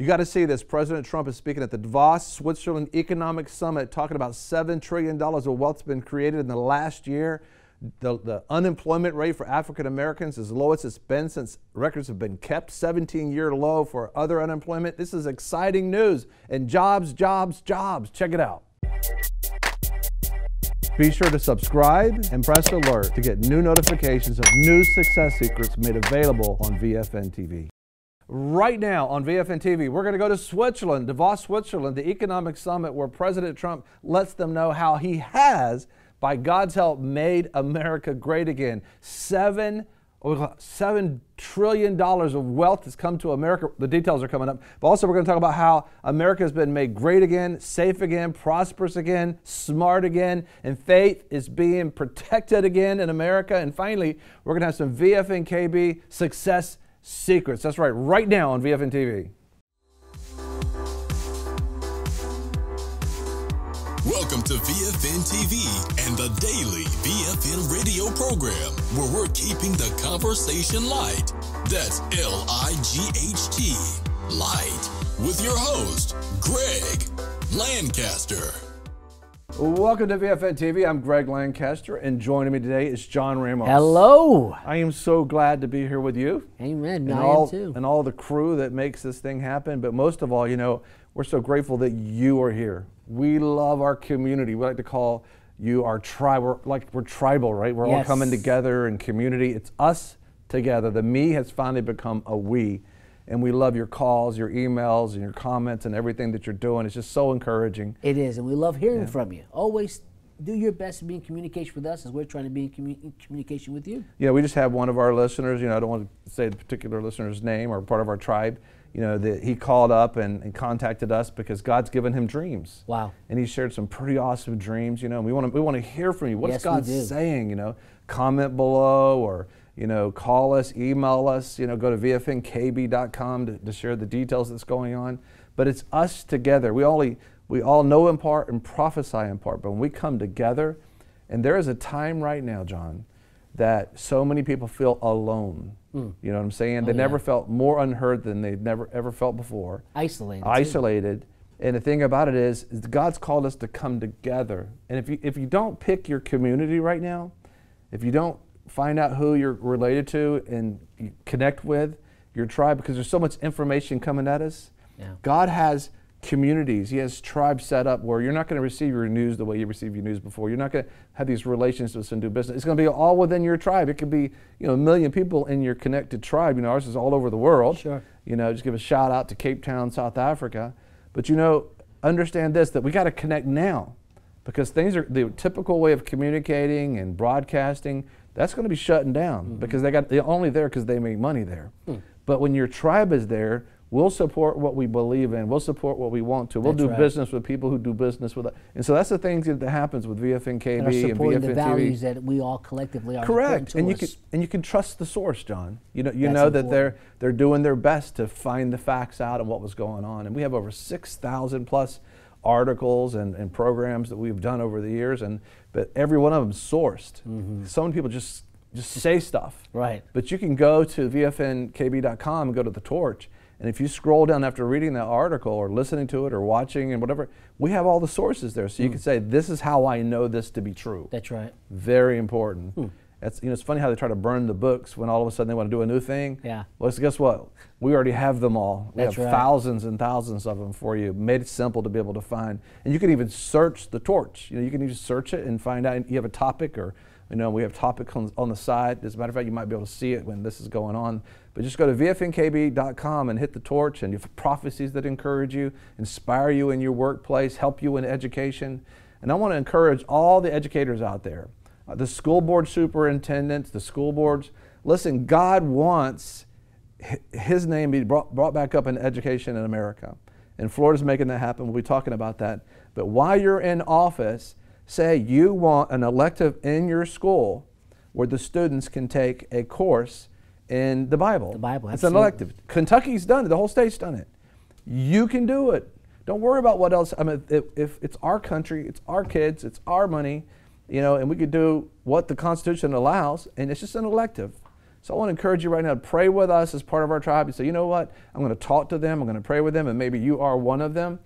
You got to see this. President Trump is speaking at the Davos, Switzerland Economic Summit, talking about $7 trillion of wealth that's been created in the last year. The unemployment rate for African Americans is the lowest it's been since records have been kept, 17-year low for other unemployment. This is exciting news. And jobs, jobs, jobs. Check it out. Be sure to subscribe and press alert to get new notifications of new success secrets made available on VFNtv. Right now on VFNtv, we're going to go to Switzerland, Davos, Switzerland, the economic summit where President Trump lets them know how he has, by God's help, made America great again. $7 trillion of wealth has come to America. The details are coming up. But also we're going to talk about how America has been made great again, safe again, prosperous again, smart again, and faith is being protected again in America. And finally, we're going to have some VFNKB success secrets. That's right now on VFNtv. Welcome to VFNtv and the daily VFN radio program, where we're keeping the conversation light. That's L-I-G-H-T, light, with your host, Greg Lancaster. Welcome to VFNtv. I'm Greg Lancaster, and joining me today is John Ramos. Hello. I am so glad to be here with you. Amen. And I am too. And all the crew that makes this thing happen. But most of all, you know, we're so grateful that you are here. We love our community. We like to call you our tribe. We're tribal, right? We're all coming together in community. It's us together. The me has finally become a we. And we love your calls, your emails, and your comments, and everything that you're doing. It's just so encouraging. It is, and we love hearing from you. Always do your best to be in communication with us as we're trying to be in communication with you. Yeah, we just have one of our listeners, you know, I don't want to say the particular listener's name or part of our tribe, you know, that he called up and contacted us because God's given him dreams. Wow. And he shared some pretty awesome dreams, you know, and we want to hear from you. What's God saying, you know? Comment below, or you know, call us, email us, you know, go to VFNkb.com to share the details that's going on. But it's us together. We all know in part and prophesy in part, but when we come together, and there is a time right now, John, that so many people feel alone. You know what I'm saying? They never felt more unheard than they've never ever felt before. Isolated. And the thing about it is God's called us to come together. And if you don't pick your community right now, if you don't find out who you're related to and you connect with your tribe, because there's so much information coming at us. Yeah. God has communities. He has tribes set up where you're not going to receive your news the way you received your news before. You're not going to have these relationships and do business. It's going to be all within your tribe. It could be, you know, 1 million people in your connected tribe. You know, ours is all over the world. Sure. You know, just give a shout out to Cape Town, South Africa. But you know, understand this, that we got to connect now, because things are, the typical way of communicating and broadcasting, that's going to be shutting down because they're only there because they make money there. But when your tribe is there, we'll support what we believe in. We'll support what we want to. We'll do business with people who do business with us. And so that's the things that happens with VFNKB and VFNtv. The values that we all collectively are. Correct. And you can trust the source, John. You know that they're doing their best to find the facts out of what was going on. And we have over 6,000 plus articles and programs that we've done over the years, but every one of them sourced. So many people just say stuff. Right. But you can go to VFNkb.com and go to the torch, and if you scroll down after reading that article or listening to it or watching and whatever, we have all the sources there. So you can say, this is how I know this to be true. That's right. Very important. That's, you know, it's funny how they try to burn the books when all of a sudden they want to do a new thing. Yeah. Well, guess what? We already have them all. We have thousands and thousands of them for you. Made it simple to be able to find. And you can even search the torch. You know, you can even search it and find out you have a topic, or you know, we have topics on the side. As a matter of fact, you might be able to see it when this is going on. But just go to VFNkb.com and hit the torch, and you have prophecies that encourage you, inspire you in your workplace, help you in education. And I want to encourage all the educators out there. The school board superintendents, the school boards, listen, God wants His name to be brought back up in education in America. And Florida's making that happen. We'll be talking about that. But while you're in office, say you want an elective in your school where the students can take a course in the Bible. The Bible, absolutely. It's an elective. Kentucky's done it. The whole state's done it. You can do it. Don't worry about what else. I mean, if it's our country, it's our kids, it's our money, you know, and we could do what the Constitution allows, and it's just an elective. So I want to encourage you right now to pray with us as part of our tribe. You say, you know what? I'm going to talk to them. I'm going to pray with them, and maybe you are one of them.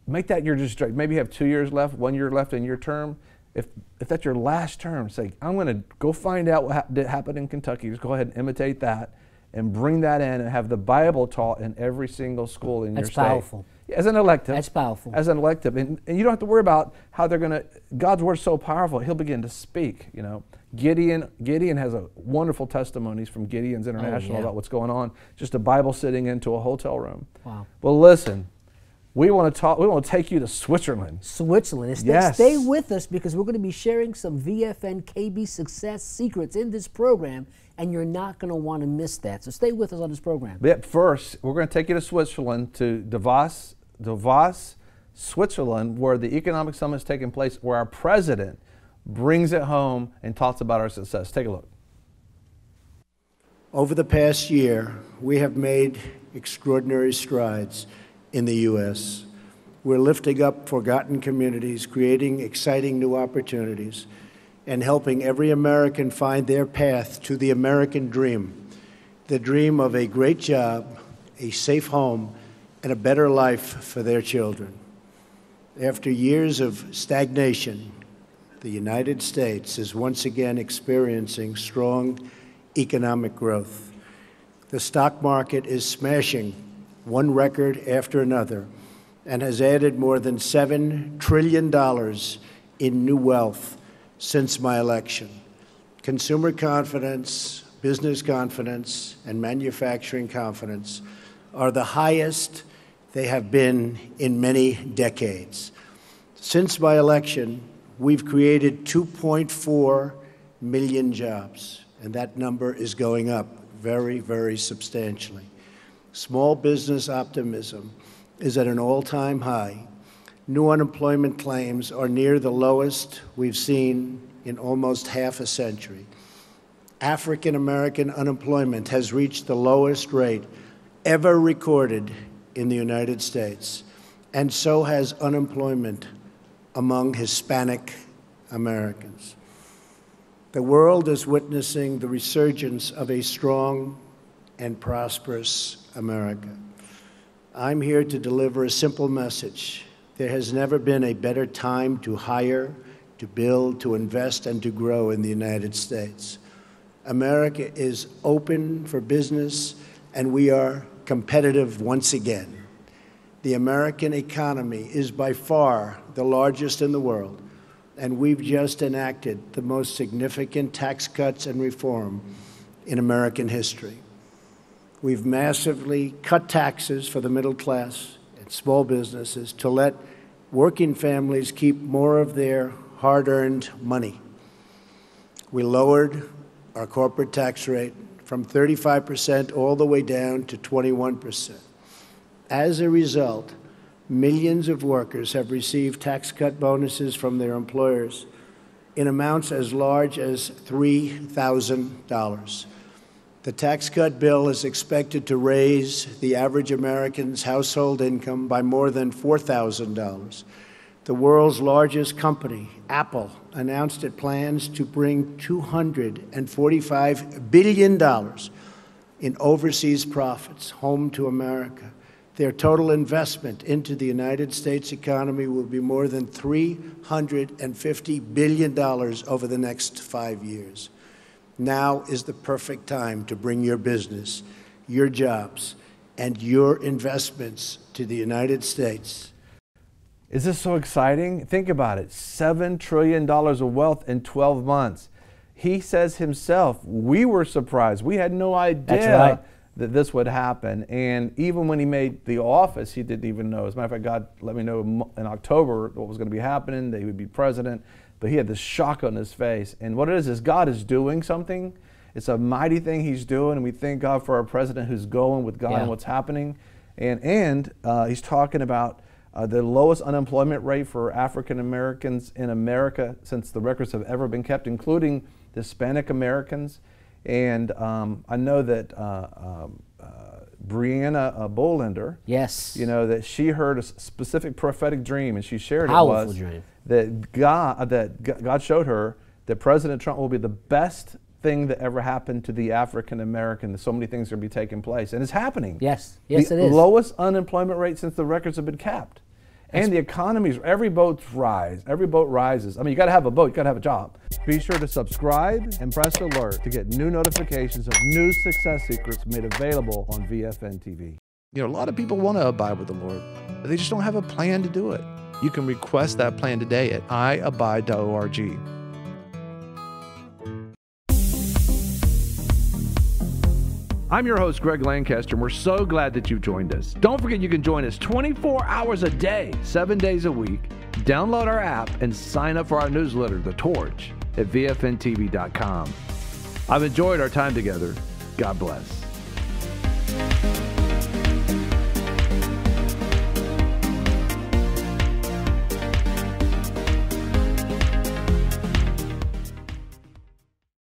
Make that your district. Maybe you have 2 years left, 1 year left in your term. If that's your last term, say, I'm going to go find out what happened in Kentucky. Just go ahead and imitate that and bring that in and have the Bible taught in every single school in your state. That's powerful. As an elective. That's powerful. As an elective. And you don't have to worry about how they're going to, God's word's so powerful, he'll begin to speak, you know. Gideon has a wonderful testimonies from Gideon's International about what's going on. Just a Bible sitting into a hotel room. Wow. Well, listen. We want to take you to Switzerland. Switzerland. Stay with us, because we're going to be sharing some VFN KB success secrets in this program, and you're not going to want to miss that. So stay with us on this program. But first, we're going to take you to Switzerland, to Davos, Switzerland, where the Economic Summit is taking place, where our president brings it home and talks about our success. Take a look. Over the past year, we have made extraordinary strides in the U.S. We're lifting up forgotten communities, creating exciting new opportunities, and helping every American find their path to the American dream, the dream of a great job, a safe home, and a better life for their children. After years of stagnation, the United States is once again experiencing strong economic growth. The stock market is smashing one record after another, and has added more than $7 trillion in new wealth since my election. Consumer confidence, business confidence, and manufacturing confidence are the highest they have been in many decades. Since my election, we've created 2.4 million jobs, and that number is going up very, very substantially. Small business optimism is at an all-time high. New unemployment claims are near the lowest we've seen in almost half a century. African American unemployment has reached the lowest rate ever recorded in the United States, and so has unemployment among Hispanic Americans. The world is witnessing the resurgence of a strong and prosperous America. I'm here to deliver a simple message. There has never been a better time to hire, to build, to invest, and to grow in the United States. America is open for business, and we are competitive once again. The American economy is by far the largest in the world, and we've just enacted the most significant tax cuts and reform in American history. We've massively cut taxes for the middle class and small businesses to let working families keep more of their hard-earned money. We lowered our corporate tax rate from 35% all the way down to 21%. As a result, millions of workers have received tax cut bonuses from their employers in amounts as large as $3,000. The tax cut bill is expected to raise the average American's household income by more than $4,000. The world's largest company, Apple, announced it plans to bring $245 billion in overseas profits home to America. Their total investment into the United States economy will be more than $350 billion over the next 5 years. Now is the perfect time to bring your business, your jobs, and your investments to the United States. Is this so exciting? Think about it. $7 trillion of wealth in 12 months. He says himself, we were surprised. We had no idea that this would happen. And even when he made the office, he didn't even know. As a matter of fact, God let me know in October what was going to be happening, that he would be president. But he had this shock on his face. And what it is God is doing something. It's a mighty thing he's doing. And we thank God for our president who's going with God and what's happening. And he's talking about the lowest unemployment rate for African Americans in America since the records have ever been kept, including the Hispanic Americans. And I know that Brianna Bolender, you know, that she heard a specific prophetic dream, and she shared Powerful dream. That God showed her that President Trump will be the best thing that ever happened to the African American. So many things are going to be taking place, and it's happening. Yes, yes, the it is. Lowest unemployment rate since the records have been kept. And the economies, every boat rises. I mean, you got to have a boat, you got to have a job. Be sure to subscribe and press alert to get new notifications of new success secrets made available on VFNtv. You know, a lot of people want to abide with the Lord, but they just don't have a plan to do it. You can request that plan today at iabide.org. I'm your host, Greg Lancaster, and we're so glad that you've joined us. Don't forget you can join us 24 hours a day, 7 days a week. Download our app and sign up for our newsletter, The Torch, at VFNtv.com. I've enjoyed our time together. God bless.